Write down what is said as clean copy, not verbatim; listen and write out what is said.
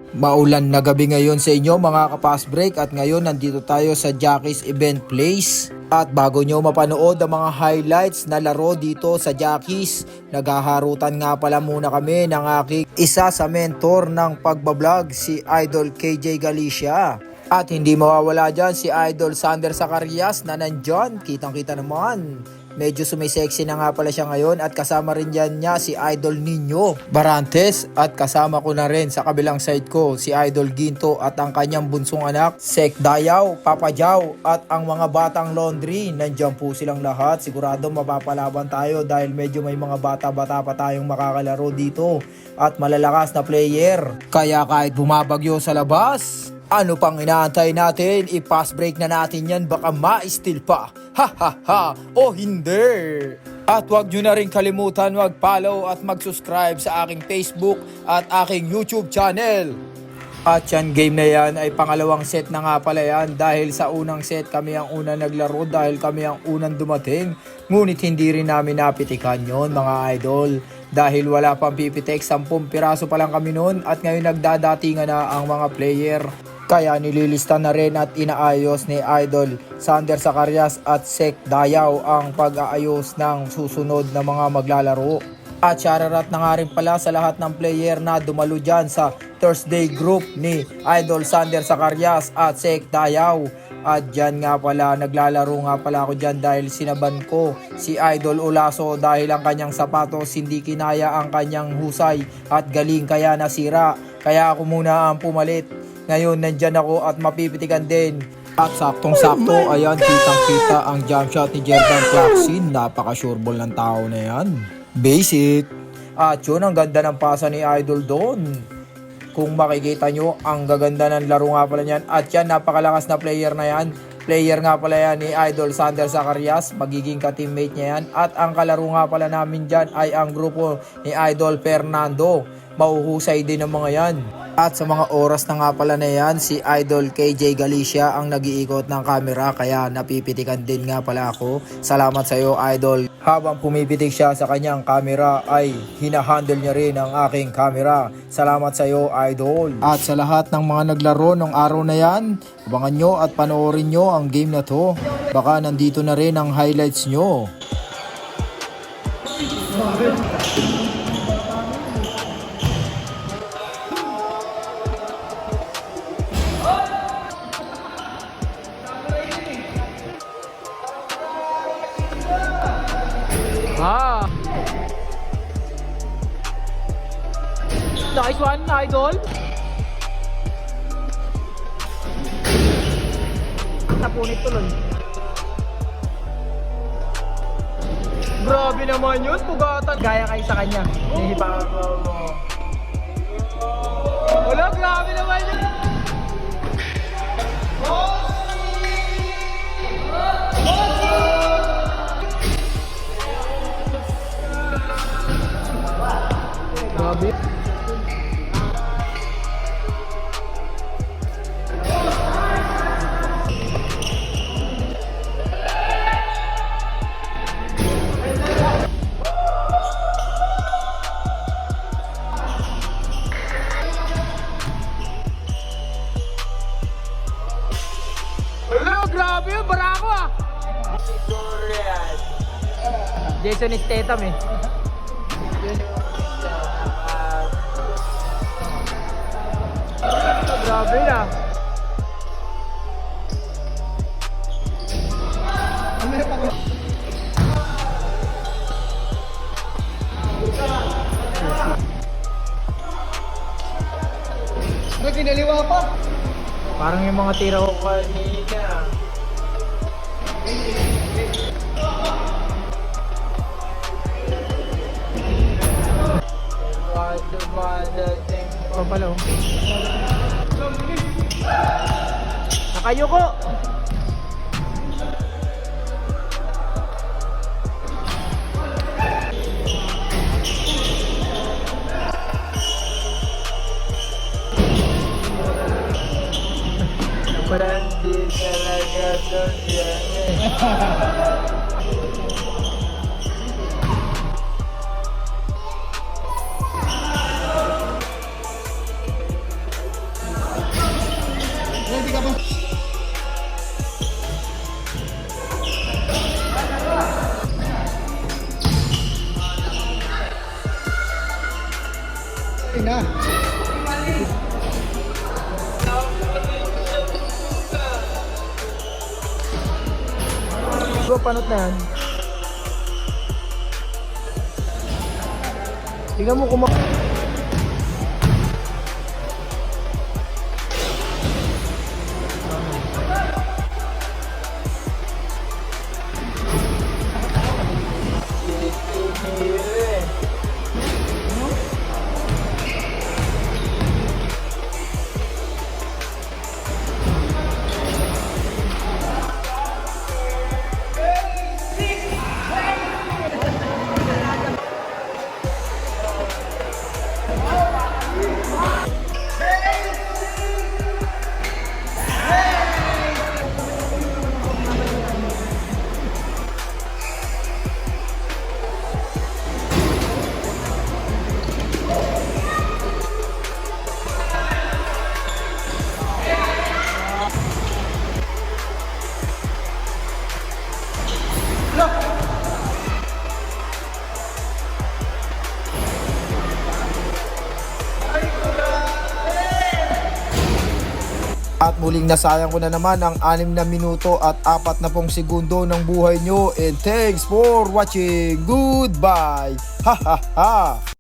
Maulan na gabi ngayon sa inyo mga ka-fast break at ngayon nandito tayo sa Jackie's Event Place. At bago nyo mapanood ang mga highlights na laro dito sa Jackie's, naghaharutan nga pala muna kami ng aking isa sa mentor ng pagbablog, si Idol KJ Galicia. At hindi mawawala dyan si Idol Sander Zacarias na nandyan, kitang-kita naman. Medyo sumisexy na nga pala siya ngayon at kasama rin dyan niya si Idol Nino Barantes at kasama ko na rin sa kabilang side ko si Idol Ginto at ang kanyang bunsong anak Sek Dayaw, Papa Jaw at ang mga batang laundry. Nandiyan po silang lahat. Sigurado mapapalaban tayo dahil medyo may mga bata-bata pa tayong makakalaro dito at malalakas na player. Kaya kahit bumabagyo sa labas, ano pang inaantay natin? I-pass break na natin yan, baka ma-steal pa. Ha ha ha! O hindi! At huwag nyo na rin kalimutan mag-follow at mag-subscribe sa aking Facebook at aking YouTube channel. At yan game na yan ay pangalawang set na nga pala yan dahil sa unang set kami ang unang naglaro dahil kami ang unang dumating. Ngunit hindi rin namin napitikan yon mga idol. Dahil wala pang pipitek, 10 piraso pa lang kami noon at ngayon nagdadatingan na ang mga player. Kaya nililista na rin at inaayos ni Idol Sander Zacarias at Sek Dayaw ang pag-aayos ng susunod na mga maglalaro. At shoutout na nga rin pala sa lahat ng player na dumalo dyan sa Thursday group ni Idol Sander Zacarias at Sek Dayaw. At dyan nga pala, naglalaro nga pala ako dyan dahil sinaban ko si Idol Olaso dahil ang kanyang sapatos hindi kinaya ang kanyang husay at galing kaya nasira. Kaya ako muna ang pumalit. Ngayon nandyan ako at mapipitikan din. At saktong-sakto, ayan, kitang-kita ang jump shot ni Jordan Clarkson. Napaka-sure ball ng tao na yan. Basic. At yun, ang ganda ng pasa ni Idol doon. Kung makikita nyo, ang gaganda ng laro nga pala niyan. At yan, napakalakas na player na yan. Player nga pala yan ni Idol Sander Zacarias. Magiging ka-teammate niya yan. At ang kalaro nga pala namin dyan ay ang grupo ni Idol Fernando. Mauhusay din ang mga yan. At sa mga oras na nga pala na yan, si Idol KJ Galicia ang nag-iikot ng camera kaya napipitikan din nga pala ako. Salamat sa iyo, Idol. Habang pumipitik siya sa kanyang camera ay hinahandle niya rin ang aking camera. Salamat sa iyo, Idol. At sa lahat ng mga naglaro ng araw na yan, abangan nyo at panoorin nyo ang game na to. Baka nandito na rin ang highlights nyo. Ah. Nice one, Idol. Napunit tuloy. Grabe naman yun, pugatan. Gaya kayo sa kanya. Wala, grabe naman yun. Grabe. Hello, grabe yun, barako ah. Jason Statham eh. Grabe na. Kinaliwa pa. Parang yung mga tira ko kanina. Papalo. Nakayuko. Berhenti talaga doon yan eh. Na. Bro, panot na yan. Tingnan mo kung At muling nasayang ko na naman ang 6 na minuto at 40 segundo ng buhay nyo. And thanks for watching. Goodbye. Ha ha ha.